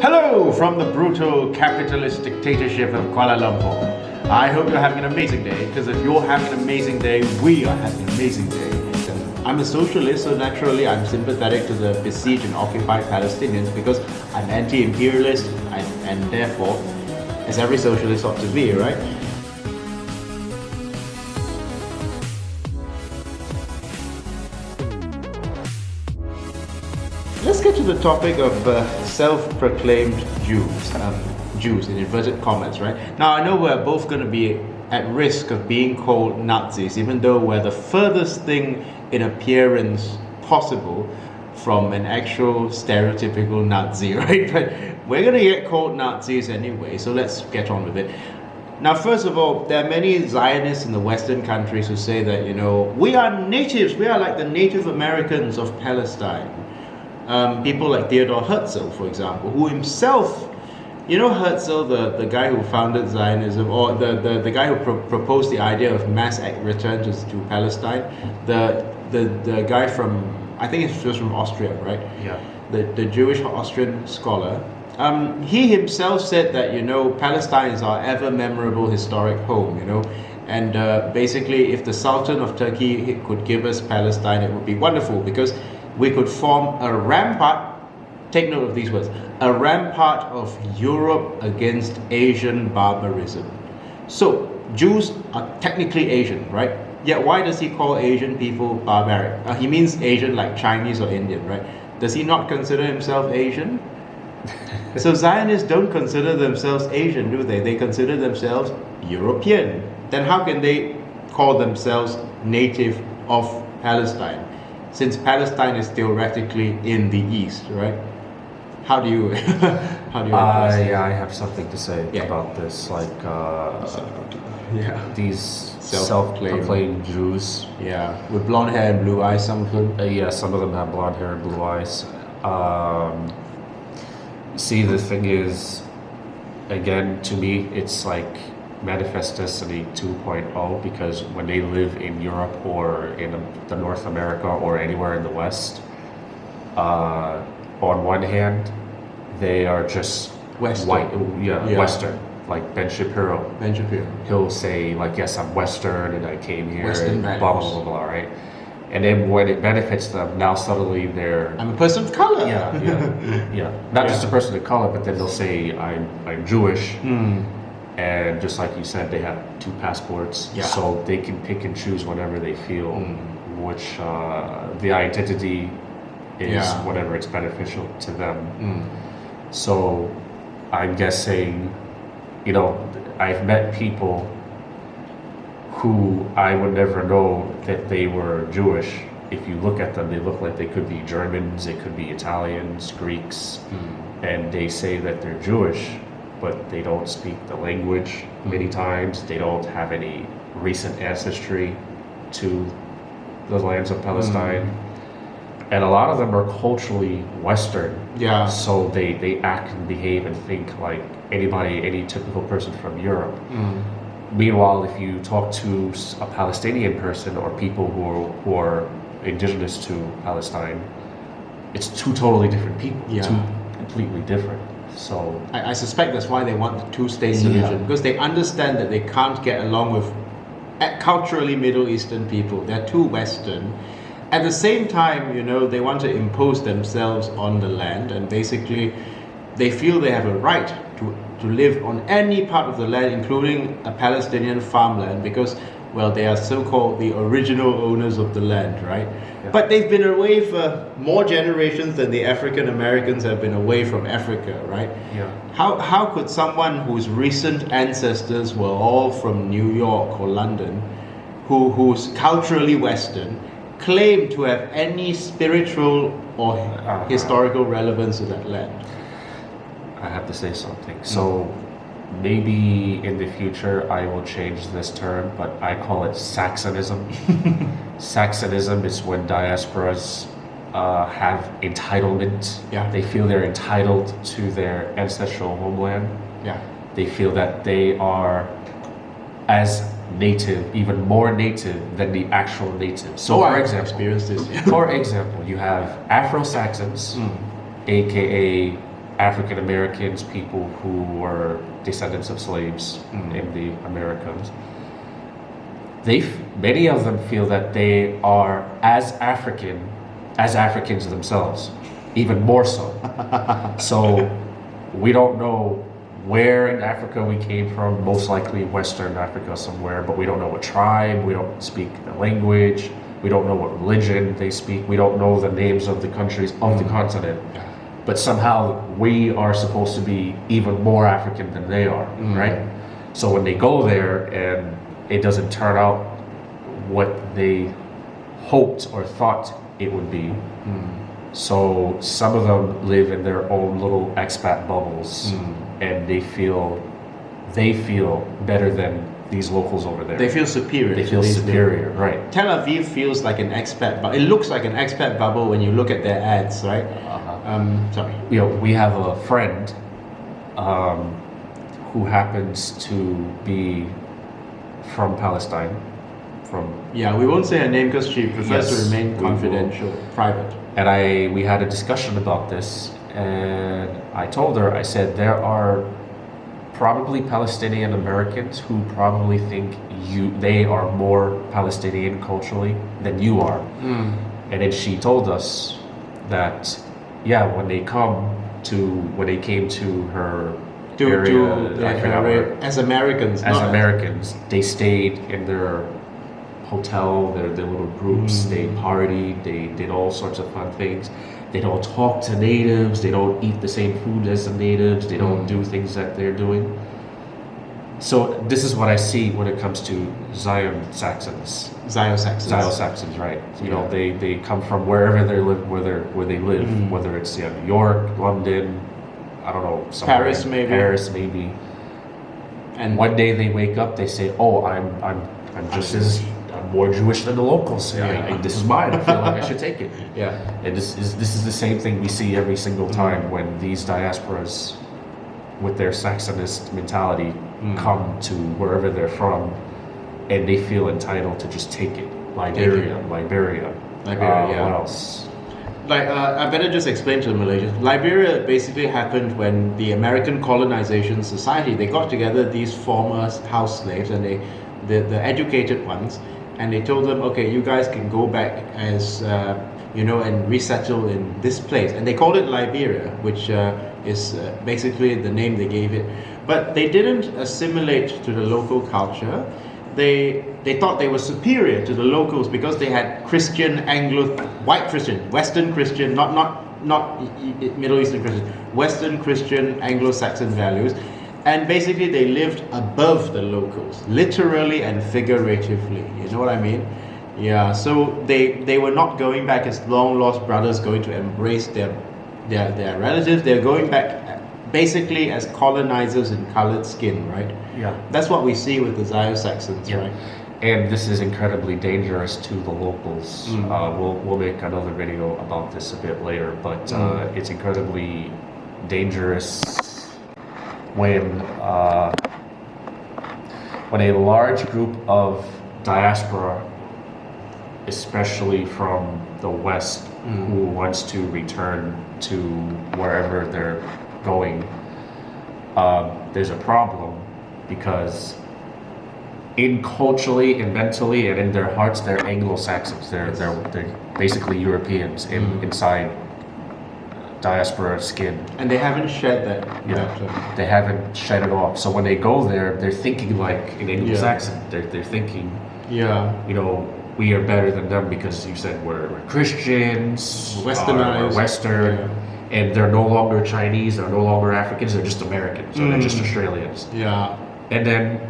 Hello from the brutal capitalist dictatorship of Kuala Lumpur. I hope you're having an amazing day, because if you're having an amazing day, we are having an amazing day. I'm a socialist, so naturally I'm sympathetic to the besieged and occupied Palestinians because I'm anti-imperialist and therefore, as every socialist ought to be, right? Let's get to the topic of self-proclaimed Jews in inverted commas, right? Now I know we're both going to be at risk of being called Nazis, even though we're the furthest thing in appearance possible from an actual stereotypical Nazi, right? But we're going to get called Nazis anyway, so let's get on with it. Now, first of all, there are many Zionists in the Western countries who say that, we are natives, we are like the Native Americans of Palestine. People like Theodor Herzl, for example, who himself, Herzl, the guy who founded Zionism, or the guy who proposed the idea of mass return to Palestine, the guy from, I think he was from Austria, right? Yeah. The Jewish Austrian scholar. He himself said that, Palestine is our ever memorable historic home, and basically if the Sultan of Turkey could give us Palestine, it would be wonderful, because we could form a rampart, take note of these words, a rampart of Europe against Asian barbarism. So, Jews are technically Asian, right? Yet why does he call Asian people barbaric? He means Asian like Chinese or Indian, right? Does he not consider himself Asian? So Zionists don't consider themselves Asian, do they? They consider themselves European. Then how can they call themselves native of Palestine, since Palestine is theoretically in the east, right? How do you I have something to say about this, these self-proclaimed Jews. Yeah, with blonde hair and blue eyes, some of them. Some of them have blonde hair and blue eyes. See, the thing is, again, to me, it's like Manifest Destiny 2.0, because when they live in Europe or in the North America or anywhere in the West, on one hand, they are just Western. White, Western, like Ben Shapiro. He'll say, like, yes, I'm Western and I came here, Western and blah, blah, blah, blah, right? And then when it benefits them, now suddenly they're... I'm a person of color. Not just a person of color, but then they'll say, I'm Jewish. And just like you said, they have two passports, so they can pick and choose whenever they feel which the identity is whatever it's beneficial to them. So I'm guessing, I've met people who I would never know that they were Jewish. If you look at them, they look like they could be Germans, they could be Italians, Greeks, and they say that they're Jewish, but they don't speak the language many times. They don't have any recent ancestry to the lands of Palestine. And a lot of them are culturally Western. Yeah. So they act and behave and think like any typical person from Europe. Meanwhile, if you talk to a Palestinian person or people who are indigenous to Palestine, it's two totally different people. Two completely different. So I suspect that's why they want the two-state solution, because they understand that they can't get along with culturally Middle Eastern people. They're too Western. At the same time, they want to impose themselves on the land, and basically they feel they have a right to live on any part of the land, including a Palestinian farmland, because, well, they are so-called the original owners of the land, right? Yeah. But they've been away for more generations than the African Americans have been away from Africa, right? Yeah. How could someone whose recent ancestors were all from New York or London, who's culturally Western, claim to have any spiritual or historical relevance to that land? I have to say something. So maybe in the future I will change this term, but I call it Saxonism. Saxonism is when diasporas have entitlement. Yeah. They feel they're entitled to their ancestral homeland. Yeah. They feel that they are as native, even more native than the actual natives. So for example, experienced this. for example, you have Afro-Saxons, aka African Americans, people who were descendants of slaves in the Americas, many of them feel that they are as Africans themselves, even more so. So we don't know where in Africa we came from, most likely Western Africa somewhere, but we don't know what tribe, we don't speak the language, we don't know what religion they speak, we don't know the names of the countries of the continent. But somehow we are supposed to be even more African than they are, right? So when they go there and it doesn't turn out what they hoped or thought it would be, so some of them live in their own little expat bubbles, and they feel better than these locals over there. They feel superior. They feel superior, right? Tel Aviv feels like an expat bubble. It looks like an expat bubble when you look at their ads, right? Sorry. You know, we have a friend who happens to be from Palestine. We won't say her name because she prefers to remain confidential, private. And we had a discussion about this, and I told her, I said, there are probably Palestinian Americans who probably think they are more Palestinian culturally than you are. And then she told us that, when they came to her area, as Americans, they stayed in their hotel, their little groups, they partied, they did all sorts of fun things. They don't talk to natives, they don't eat the same food as the natives, they don't do things that they're doing. So this is what I see when it comes to Saxons, right? You know, they come from wherever they live, where they live, whether it's New York, London, I don't know, Paris maybe. And one day they wake up, they say, "Oh, I'm more Jewish than the locals. This is mine. I feel like I should take it." And this is the same thing we see every single time when these diasporas, with their Saxonist mentality, come to wherever they're from, and they feel entitled to just take it. Liberia. What else? I better just explain to the Malaysians. Liberia basically happened when the American Colonization Society, they got together these former house slaves and the educated ones, and they told them, okay, you guys can go back as and resettle in this place, and they called it Liberia, which is basically the name they gave it. But they didn't assimilate to the local culture. They thought they were superior to the locals because they had Christian, white Christian, Western Christian, not Middle Eastern Christian, Western Christian, Anglo-Saxon values. And basically they lived above the locals, literally and figuratively. You know what I mean? Yeah, so they were not going back as long lost brothers going to embrace their relatives. They're going back basically as colonizers in colored skin, right? Yeah. That's what we see with the Zio-Saxons, right? And this is incredibly dangerous to the locals. We'll make another video about this a bit later, but it's incredibly dangerous when a large group of diaspora, especially from the West, who wants to return to wherever they're going, there's a problem because culturally and mentally and in their hearts, they're Anglo-Saxons. They're basically Europeans inside diaspora skin. And they haven't shed that. They haven't shed it off. So when they go there, they're thinking like an Anglo-Saxon. They're thinking, we are better than them because you said we're Christians, Westernized, we're Western, and they're no longer Chinese, they're no longer Africans, they're just Americans, or they're just Australians. And then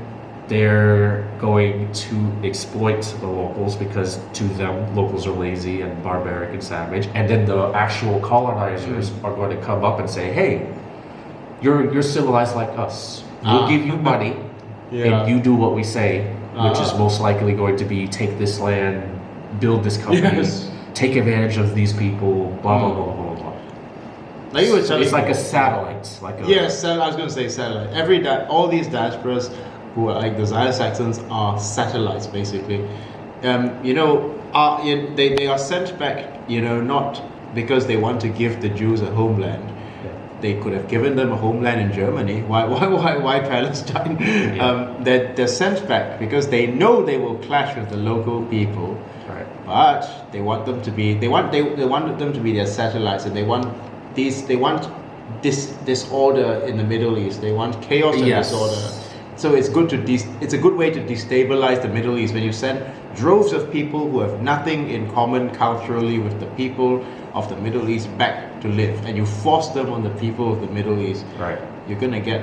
they're going to exploit the locals because to them, locals are lazy and barbaric and savage. And then the actual colonizers are going to come up and say, hey, you're civilized like us. We'll give you money and you do what we say, which is most likely going to be take this land, build this company, take advantage of these people, blah, blah, blah, blah, blah. Like you were telling it's like a satellite. Yes, I was going to say satellite. All these diasporas who are like the Zio-Saxons are satellites, basically. They are sent back, not because they want to give the Jews a homeland. they could have given them a homeland in Germany. Why Palestine? They're sent back because they know they will clash with the local people. Right. But they want them to be. They wanted them to be their satellites, and they want disorder in the Middle East. They want chaos and disorder. So it's good to it's a good way to destabilize the Middle East when you send droves of people who have nothing in common culturally with the people of the Middle East back to live, and you force them on the people of the Middle East. Right. You're gonna get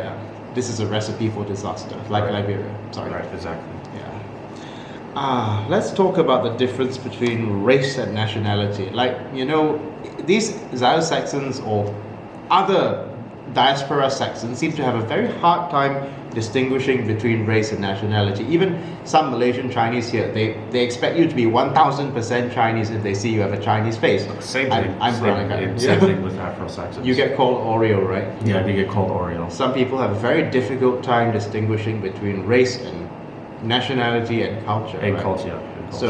this is a recipe for disaster, like Liberia. Sorry. Right. Exactly. Let's talk about the difference between race and nationality. Like, these Saxons or other diaspora Saxons seem to have a very hard time distinguishing between race and nationality. Even some Malaysian Chinese here, they expect you to be 1000% Chinese if they see you have a Chinese face. Same thing. I'm Peranakan. Same thing with Afro-Saxons. You get called Oreo, right? Yeah, you get called Oreo. Some people have a very difficult time distinguishing between race and nationality and culture. And right? culture. So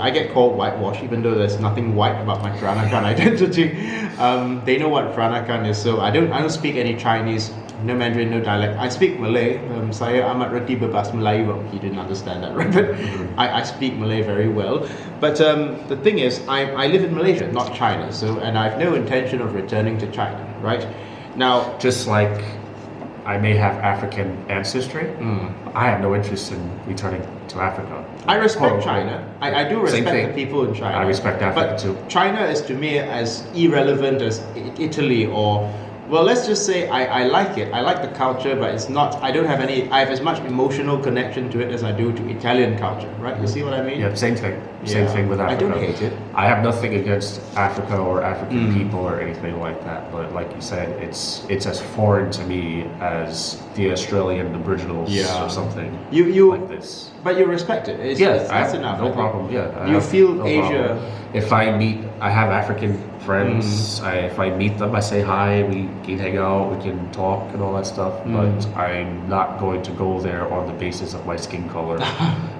I get called whitewash, even though there's nothing white about my Peranakan identity. They know what Peranakan is, so I don't speak any Chinese, no Mandarin, no dialect. I speak Malay. Saya amat reti berbahasa Melayu. Well, he didn't understand that, right? But I speak Malay very well. But the thing is, I live in Malaysia, not China. So, and I have no intention of returning to China, right? Now, just like I may have African ancestry, I have no interest in returning to Africa. I respect China. I do respect the people in China. I respect Africa too. China is to me as irrelevant as Italy or, well, let's just say I like it. I like the culture, but it's not, I have as much emotional connection to it as I do to Italian culture, right? You see what I mean? Yeah, same thing. Same thing with Africa. I don't hate it. I have nothing against Africa or African people or anything like that, but like you said, it's as foreign to me as the Australian Aboriginals or something like this. But you respect it. That's enough. No problem. Yeah, you feel Asia. If I have African friends. If I meet them, I say hi. We can hang out. We can talk and all that stuff. But I'm not going to go there on the basis of my skin color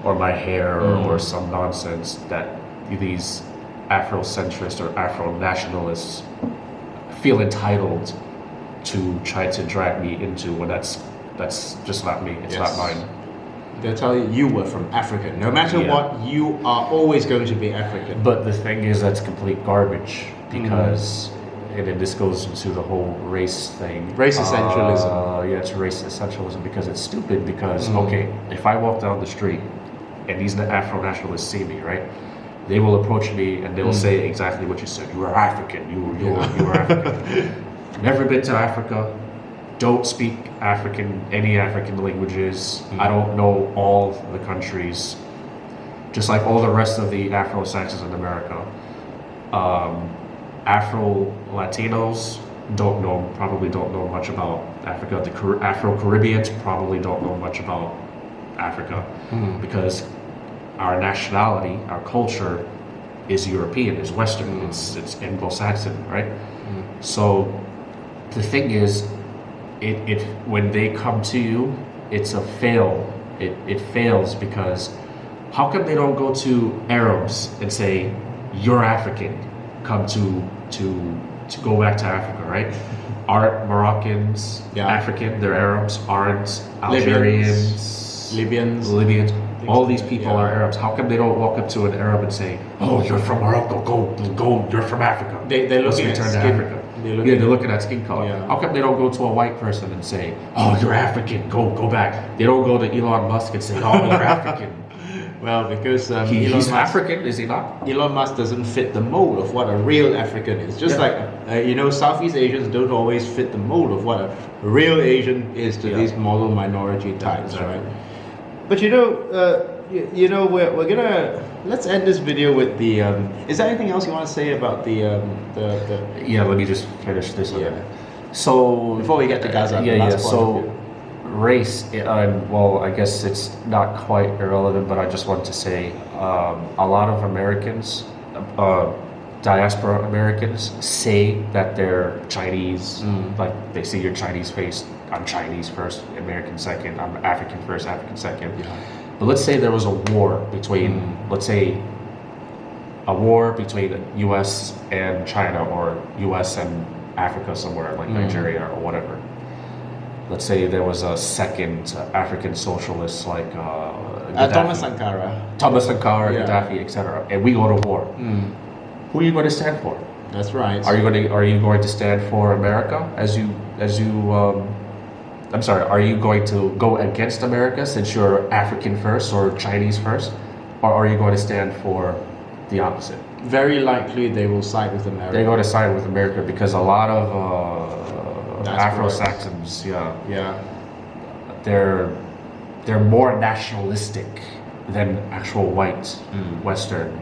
or my hair or some nonsense that these Afrocentrists or Afro-nationalists feel entitled to try to drag me into when that's just not me. It's not mine. They'll tell you were from Africa. No matter what, you are always going to be African. But the thing is, that's complete garbage because, and then this goes into the whole race thing. Race essentialism. Yeah, it's race essentialism because it's stupid because, okay, if I walk down the street and these Afro-nationalists see me, right? They will approach me and they will say exactly what you said. You are African. You are African. Never been to Africa. Don't speak any African languages. I don't know all the countries, just like all the rest of the Afro-Saxons in America. Afro-Latinos probably don't know much about Africa. The Afro-Caribbeans probably don't know much about Africa because our nationality, our culture is European, is Western, it's Anglo-Saxon, right? So the thing is, it when they come to you, it's a fail. It fails because how come they don't go to Arabs and say, you're African, come to go back to Africa, right? Aren't Moroccans African? They're Arabs. Aren't Algerians, Libyans? All these people are Arabs. How come they don't walk up to an Arab and say, "Oh, you're from Morocco. Go. You're from Africa. They're looking Let's return at to Africa." They're looking at skin color. Yeah. How come they don't go to a white person and say, "Oh, you're African. Go back." They don't go to Elon Musk and say, "Oh, you're African." Well, because he's Elon Musk, African, is he not? Elon Musk doesn't fit the mold of what a real African is. Just like Southeast Asians don't always fit the mold of what a real Asian is to these model minority types, right? But we're gonna let's end this video with the. Is there anything else you want to say about the? Yeah, let me just finish this. So before we get to Gaza, So race, well, I guess it's not quite irrelevant, but I just want to say a lot of Americans, diaspora Americans, say that they're Chinese. Like they see your Chinese face. I'm Chinese first, American second. I'm African first, African second. But let's say there was a war between, U.S. and China, or U.S. and Africa somewhere, like Nigeria or whatever. Let's say there was a second African socialist like Thomas Sankara. Thomas Sankara, Gaddafi, etc. And we go to war. Who are you going to stand for? That's right. Are you going to stand for America I'm sorry, are you going to go against America since you're African first or Chinese first? Or are you going to stand for the opposite? Very likely they will side with America. They're going to side with America because a lot of Afro-Saxons, they're more nationalistic than actual white Western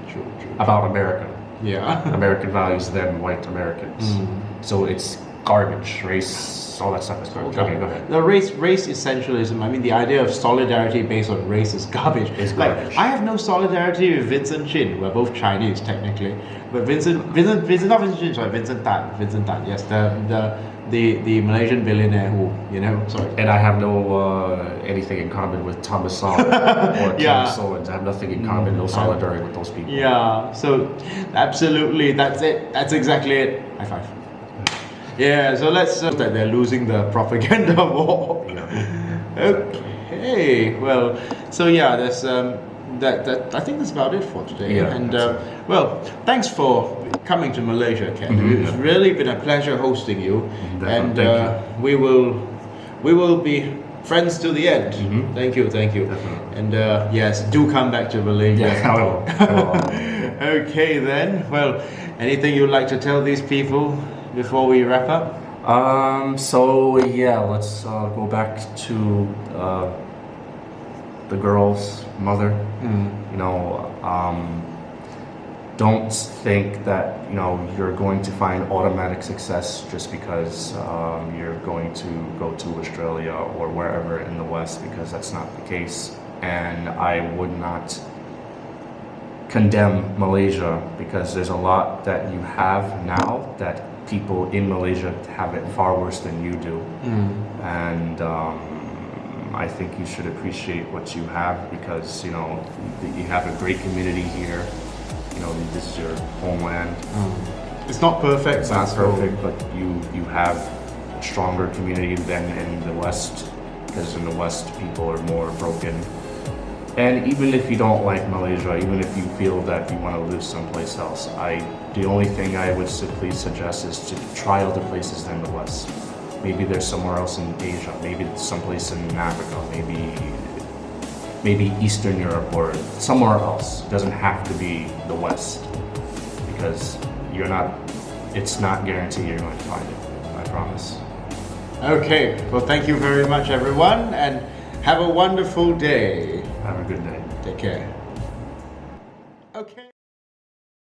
about America. Yeah. American values than white Americans. So it's garbage, race, all that stuff is garbage. Okay, go ahead. The race essentialism, I mean, the idea of solidarity based on race is garbage. It's garbage. Like, I have no solidarity with Vincent Chin. We're both Chinese, technically. But Vincent Tan, yes, the Malaysian billionaire who, sorry. And I have no anything in common with Thomas Song or Kim Solons. I have nothing in common, no solidarity with those people. Yeah, so absolutely, that's it. That's exactly it. High five. Yeah, so let's that they're losing the propaganda war. Okay, well, so yeah, there's that I think that's about it for today. Yeah, and well, thanks for coming to Malaysia, Ken. It's really been a pleasure hosting you, and we will be friends till the end. Thank you. Definitely. And yes, do come back to Malaysia. Yeah, I will. Okay then. Well, anything you'd like to tell these people before we wrap up? So yeah, let's go back to the girl's mother. Don't think that you're going to find automatic success just because you're going to go to Australia or wherever in the West, because that's not the case. And I would not condemn Malaysia because there's a lot that you have now that people in Malaysia have it far worse than you do. And I think you should appreciate what you have because you have a great community here. This is your homeland. It's not perfect. It's not perfect, but you have a stronger community than in the West, because in the West people are more broken. And even if you don't like Malaysia, even if you feel that you want to live someplace else, the only thing I would simply suggest is to try other places than the West. Maybe there's somewhere else in Asia, maybe someplace in Africa, maybe Eastern Europe or somewhere else. It doesn't have to be the West, because it's not guaranteed you're going to find it, I promise. Okay, well thank you very much everyone, and have a wonderful day. Have a good day. Take care. Okay.